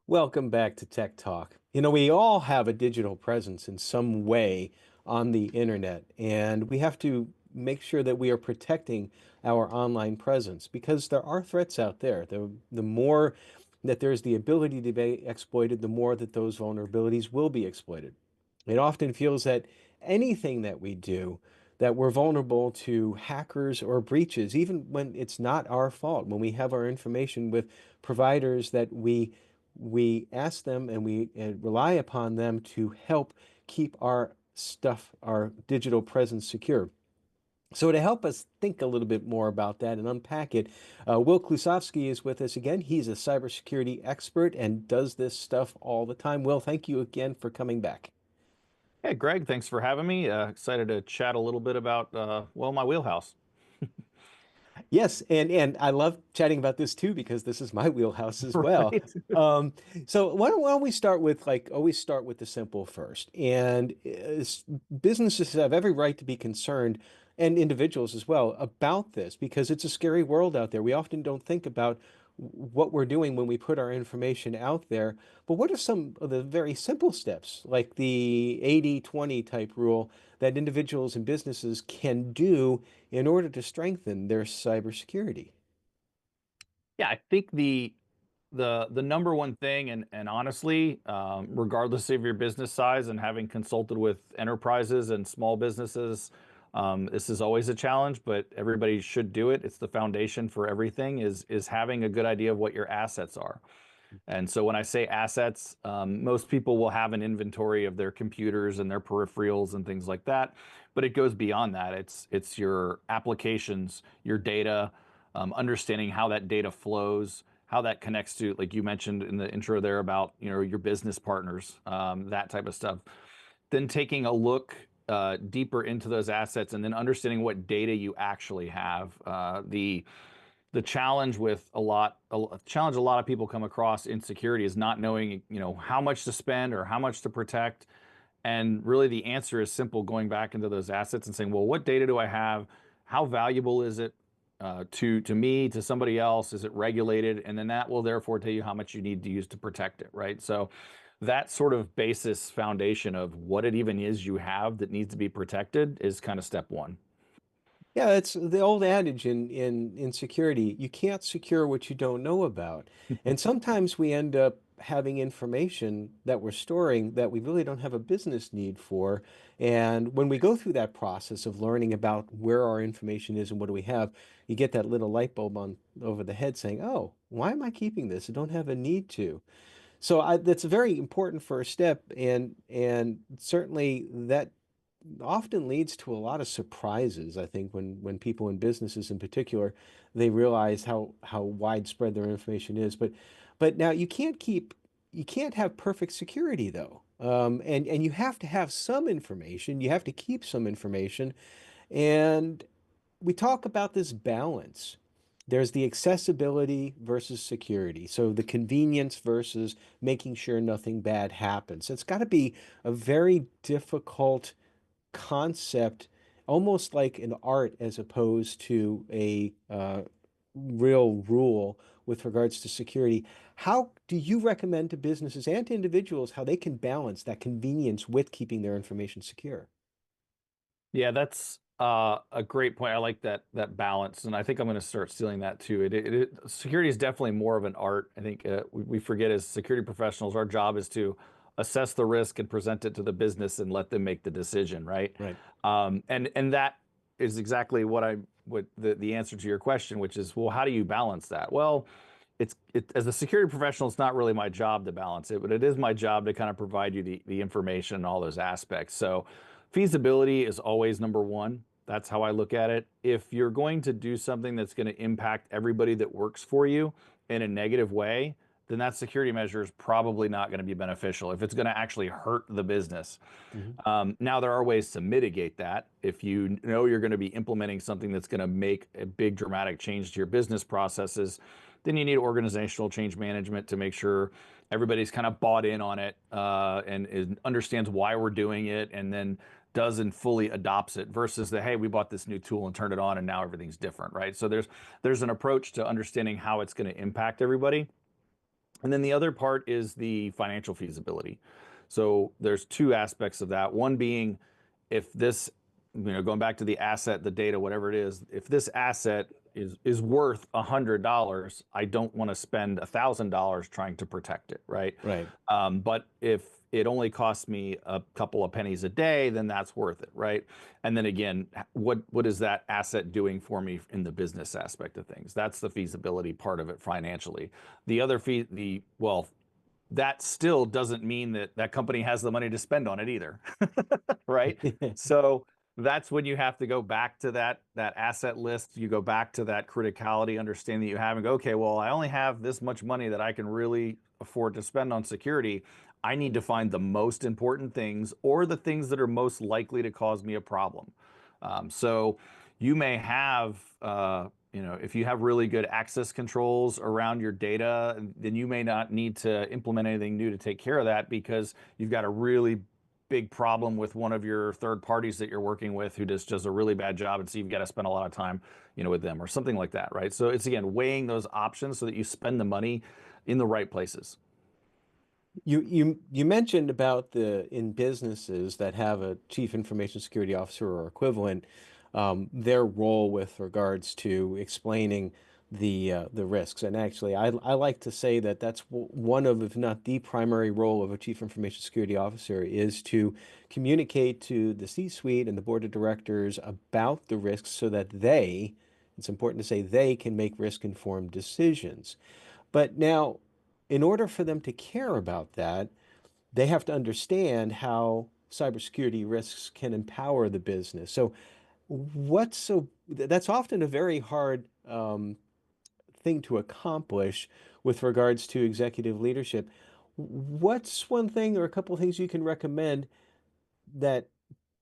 Welcome back to Tech Talk. We all have a digital presence in some way on the internet, and we have to make sure that we are protecting our online presence because there are threats out there. The more that there's the ability to be exploited, the more that those vulnerabilities will be exploited. It often feels that anything that we do, that we're vulnerable to hackers or breaches, even when it's not our fault, when we have our information with providers that we ask them and we rely upon them to help keep our stuff, our digital presence secure. So to help us think a little bit more about that and unpack it, Wil Klusovsky is with us again. He's a cybersecurity expert and does this stuff all the time. Will, thank you again for coming back. Hey, Greg, thanks for having me. Excited to chat a little bit about, well, my wheelhouse. Yes, and I love chatting about this too because this is my wheelhouse as well. Right. Um, so why don't we start with like always start with the simple first. And businesses have every right to be concerned, and individuals as well, about this because it's a scary world out there. We often don't think about what we're doing when we put our information out there. But what are some of the very simple steps, like the 80/20 type rule that individuals and businesses can do in order to strengthen their cybersecurity? Yeah, I think the number one thing, and honestly, regardless of your business size, and having consulted with enterprises and small businesses, this is always a challenge, but everybody should do it. It's the foundation for everything. Is having a good idea of what your assets are. And so when I say assets, most people will have an inventory of their computers and their peripherals and things like that, but it goes beyond that. It's your applications, your data, understanding how that data flows, how that connects to, like you mentioned in the intro there about your business partners, that type of stuff. Then taking a look deeper into those assets and then understanding what data you actually have. The challenge with a challenge a lot of people come across in security is not knowing, how much to spend or how much to protect. And really the answer is simple, going back into those assets and saying, well, what data do I have? How valuable is it to me, to somebody else? Is it regulated? And then that will therefore tell you how much you need to use to protect it, right? So that sort of basis foundation of what it even is you have that needs to be protected is kind of step one. Yeah, it's the old adage in security, you can't secure what you don't know about. And sometimes we end up having information that we're storing that we really don't have a business need for. And when we go through that process of learning about where our information is and what do we have, you get that little light bulb on over the head saying, "Oh, why am I keeping this? I don't have a need to." So that's a very important first step, and certainly that often leads to a lot of surprises, I think, when people in businesses in particular, they realize how widespread their information is. But now you can't have perfect security though. And you have to have some information. You have to keep some information. And we talk about this balance. There's the accessibility versus security. So the convenience versus making sure nothing bad happens. It's got to be a very difficult concept, almost like an art as opposed to a real rule with regards to security. How do you recommend to businesses and to individuals how they can balance that convenience with keeping their information secure? Yeah, that's a great point. I like that balance, and I think I'm going to start stealing that too. Security is definitely more of an art. I think we forget as security professionals, our job is to assess the risk and present it to the business and let them make the decision, right? Right. And that is exactly what the answer to your question, which is, well, how do you balance that? Well, as a security professional, it's not really my job to balance it, but it is my job to kind of provide you the information and all those aspects. So feasibility is always number one. That's how I look at it. If you're going to do something that's going to impact everybody that works for you in a negative way, then that security measure is probably not going to be beneficial if it's going to actually hurt the business. Mhm. Now, there are ways to mitigate that. If you know you're going to be implementing something that's going to make a big dramatic change to your business processes, then you need organizational change management to make sure everybody's kind of bought in on it and understands why we're doing it, and then does and fully adopts it versus the, hey, we bought this new tool and turned it on and now everything's different, right? So there's an approach to understanding how it's going to impact everybody. And then the other part is the financial feasibility. So there's two aspects of that. One being if this, going back to the asset, the data, whatever it is, if this asset is worth $100, I don't want to spend $1,000 trying to protect it, right? Right. But if it only costs me a couple of pennies a day, then that's worth it, right? And then again, what is that asset doing for me in the business aspect of things? That's the feasibility part of it financially. The other fee, the well, that still doesn't mean that that company has the money to spend on it either, right? So that's when you have to go back to that asset list. You go back to that criticality understanding that you have and go, okay, well, I only have this much money that I can really afford to spend on security. I need to find the most important things or the things that are most likely to cause me a problem. So you may have, if you have really good access controls around your data, then you may not need to implement anything new to take care of that because you've got a really big problem with one of your third parties that you're working with who just does a really bad job, and so you've got to spend a lot of time, with them or something like that, right? So it's again weighing those options so that you spend the money in the right places. You mentioned about the in businesses that have a chief information security officer or equivalent, their role with regards to explaining the risks. And actually, I like to say that that's one of, if not the primary role of a chief information security officer, is to communicate to the C-suite and the board of directors about the risks so that it's important to say they can make risk-informed decisions. But now, in order for them to care about that, they have to understand how cybersecurity risks can empower the business. So, that's often a very hard thing to accomplish with regards to executive leadership. What's one thing or a couple of things you can recommend that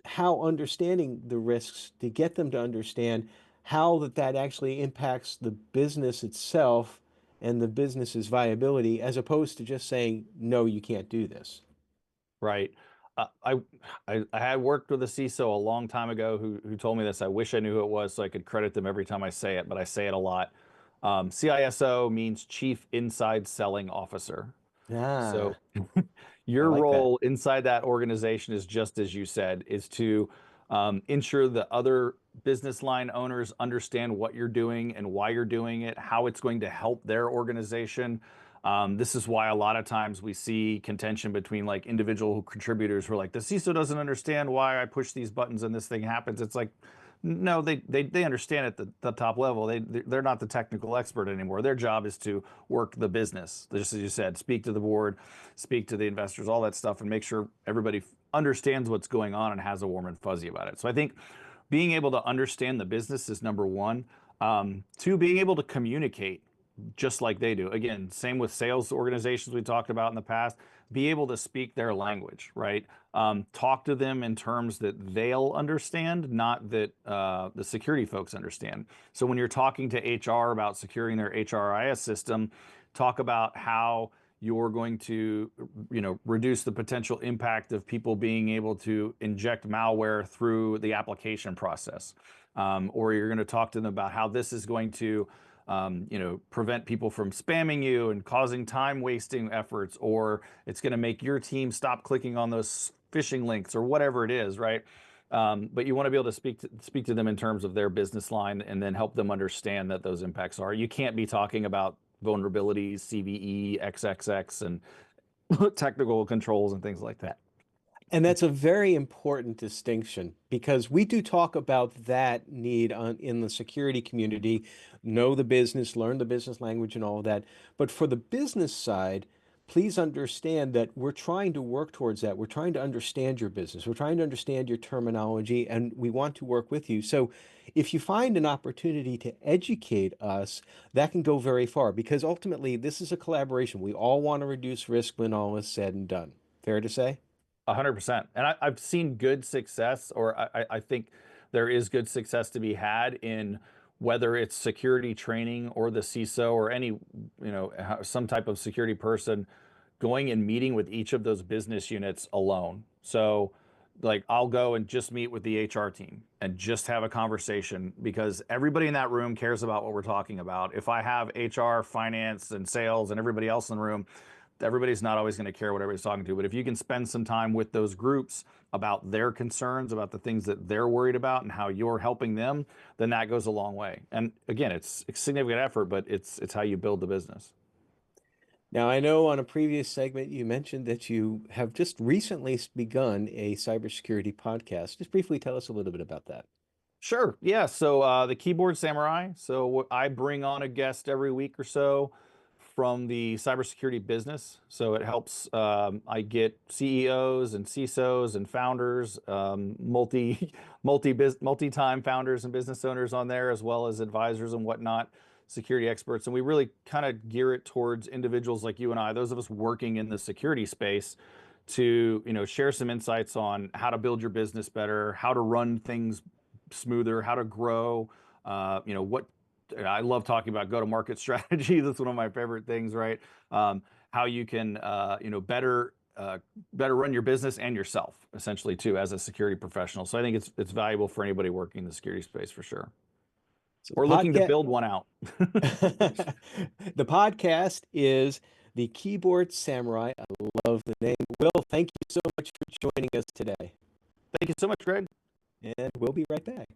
how understanding the risks to get them to understand how that actually impacts the business itself and the business's viability, as opposed to just saying, no, you can't do this. Right. Uh, I, I had worked with a CISO a long time ago who told me this. I wish I knew who it was so I could credit them every time I say it, but I say it a lot. CISO means Chief Inside Selling Officer. So Ah, I your like that. role inside that organization is just as you said, is to ensure that other business line owners understand what you're doing and why you're doing it, how it's going to help their organization. This is why a lot of times we see contention between like individual contributors who are like, the CISO doesn't understand why I push these buttons and this thing happens. It's like, no, they understand at the top level. They're not the technical expert anymore. Their job is to work the business, just as you said, speak to the board, speak to the investors, all that stuff, and make sure everybody understands what's going on and has a warm and fuzzy about it. So I think being able to understand the business is number one. Two, being able to communicate just like they do. Again, same with sales organizations we talked about in the past. Be able to speak their language, right? Talk to them in terms that they'll understand, not that the security folks understand. So when you're talking to HR about securing their HRIS system, talk about how you're going to, reduce the potential impact of people being able to inject malware through the application process. Or you're going to talk to them about how this is going to prevent people from spamming you and causing time wasting efforts, or it's going to make your team stop clicking on those phishing links or whatever it is, right? But you want to be able to speak to them in terms of their business line and then help them understand that those impacts are. You can't be talking about vulnerabilities, CVE, XXX, and technical controls and things like that. And that's a very important distinction because we do talk about that need in the security community, know the business, learn the business language and all of that. But for the business side, please understand that we're trying to work towards that. We're trying to understand your business. We're trying to understand your terminology, and we want to work with you. So if you find an opportunity to educate us, that can go very far because ultimately this is a collaboration. We all want to reduce risk when all is said and done. Fair to say? 100%. And I've seen good success, or I think there is good success to be had in whether it's security training or the CISO or any, some type of security person going and meeting with each of those business units alone. So like I'll go and just meet with the HR team and just have a conversation because everybody in that room cares about what we're talking about. If I have HR, finance, and sales and everybody else in the room, everybody's not always going to care what everybody's talking to. But if you can spend some time with those groups about their concerns, about the things that they're worried about and how you're helping them, then that goes a long way. And again, it's significant effort, but it's how you build the business. Now, I know on a previous segment you mentioned that you have just recently begun a cybersecurity podcast. Just briefly tell us a little bit about that. Sure. Yeah. So the Keyboard Samurai. So I bring on a guest every week or so from the cybersecurity business. So it helps. I get CEOs and CISOs and founders, multi-time founders and business owners on there, as well as advisors and whatnot, security experts. And we really kind of gear it towards individuals like you and I, those of us working in the security space, to share some insights on how to build your business better, how to run things smoother, how to grow. What I love talking about go-to-market strategy. That's one of my favorite things, right? How you can, better run your business and yourself, essentially, too, as a security professional. So I think it's valuable for anybody working in the security space for sure, So the or looking to podcast build one out. the podcast is the Keyboard Samurai. I love the name. Will, thank you so much for joining us today. Thank you so much, Greg. And we'll be right back.